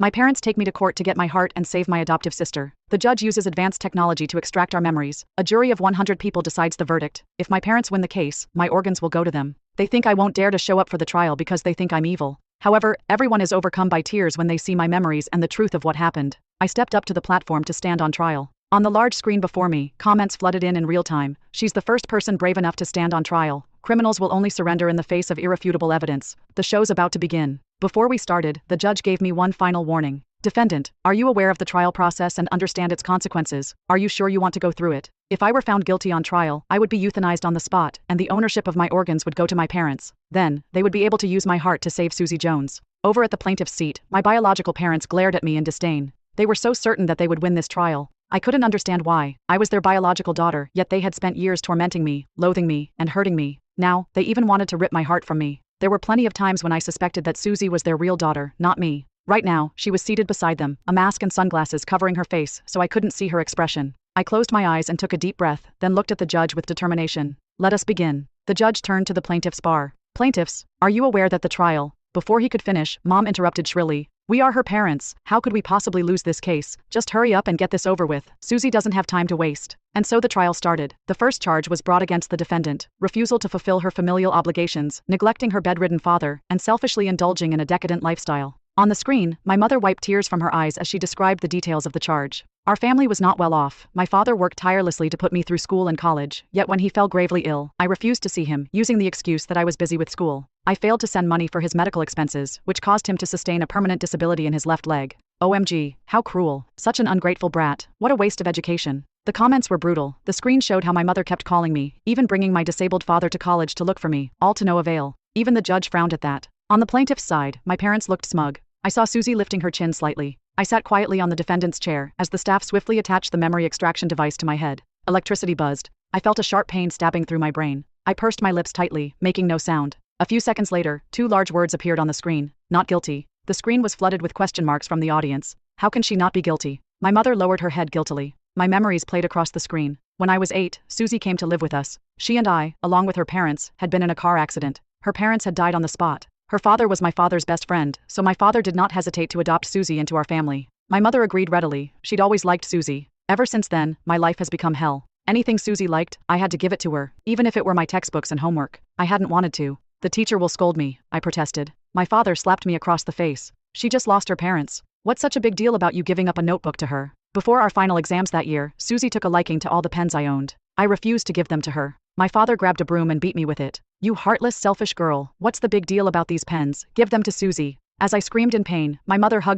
My parents take me to court to get my heart and save my adoptive sister. The judge uses advanced technology to extract our memories. A jury of 100 people decides the verdict. If my parents win the case, my organs will go to them. They think I won't dare to show up for the trial because they think I'm evil. However, everyone is overcome by tears when they see my memories and the truth of what happened. I stepped up to the platform to stand on trial. On the large screen before me, comments flooded in real time. She's the first person brave enough to stand on trial. Criminals will only surrender in the face of irrefutable evidence. The show's about to begin. Before we started, the judge gave me one final warning. Defendant, are you aware of the trial process and understand its consequences? Are you sure you want to go through it? If I were found guilty on trial, I would be euthanized on the spot, and the ownership of my organs would go to my parents. Then, they would be able to use my heart to save Susie Jones. Over at the plaintiff's seat, my biological parents glared at me in disdain. They were so certain that they would win this trial. I couldn't understand why. I was their biological daughter, yet they had spent years tormenting me, loathing me, and hurting me. Now, they even wanted to rip my heart from me. There were plenty of times when I suspected that Susie was their real daughter, not me. Right now, she was seated beside them, a mask and sunglasses covering her face so I couldn't see her expression. I closed my eyes and took a deep breath, then looked at the judge with determination. Let us begin. The judge turned to the plaintiff's bar. Plaintiffs, are you aware that the trial... Before he could finish, Mom interrupted shrilly. We are her parents. How could we possibly lose this case? Just hurry up and get this over with. Susie doesn't have time to waste. And so the trial started. The first charge was brought against the defendant: refusal to fulfill her familial obligations, neglecting her bedridden father, and selfishly indulging in a decadent lifestyle. On the screen, my mother wiped tears from her eyes as she described the details of the charge. Our family was not well off. My father worked tirelessly to put me through school and college, yet when he fell gravely ill, I refused to see him, using the excuse that I was busy with school. I failed to send money for his medical expenses, which caused him to sustain a permanent disability in his left leg. OMG, how cruel. Such an ungrateful brat. What a waste of education. The comments were brutal. The screen showed how my mother kept calling me, even bringing my disabled father to college to look for me, all to no avail. Even the judge frowned at that. On the plaintiff's side, my parents looked smug. I saw Susie lifting her chin slightly. I sat quietly on the defendant's chair as the staff swiftly attached the memory extraction device to my head. Electricity buzzed. I felt a sharp pain stabbing through my brain. I pursed my lips tightly, making no sound. A few seconds later, two large words appeared on the screen. Not guilty. The screen was flooded with question marks from the audience. How can she not be guilty? My mother lowered her head guiltily. My memories played across the screen. When I was 8, Susie came to live with us. She and I, along with her parents, had been in a car accident. Her parents had died on the spot. Her father was my father's best friend, so my father did not hesitate to adopt Susie into our family. My mother agreed readily. She'd always liked Susie. Ever since then, my life has become hell. Anything Susie liked, I had to give it to her, even if it were my textbooks and homework. I hadn't wanted to. The teacher will scold me, I protested. My father slapped me across the face. She just lost her parents. What's such a big deal about you giving up a notebook to her? Before our final exams that year, Susie took a liking to all the pens I owned. I refused to give them to her. My father grabbed a broom and beat me with it. You heartless, selfish girl, what's the big deal about these pens? Give them to Susie. As I screamed in pain, my mother hugged